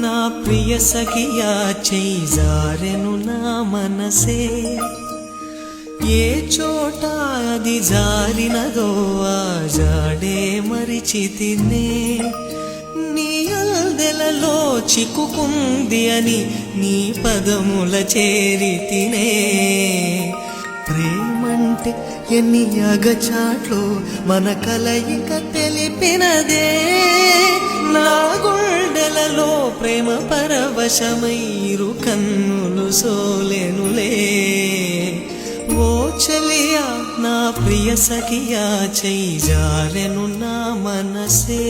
నా ప్రియ సఖియా చేయి జారెను నా మనసే ఏ చోట అది జారినదో ఆ జాడే మరిచితినే నీ అల్దెలలో చిక్కుకుంది అని నీ పదముల చేరితినే ప్రేమంటే ఎన్ని అగచాట్లు మన కలయిక తెలిపినదే నా గుండెలలో ప్రేమ పరవశమైరు కన్నులు సోలెనులే ఓ చలియా నా ప్రియ సఖియా చేయి జారెను నా మనసే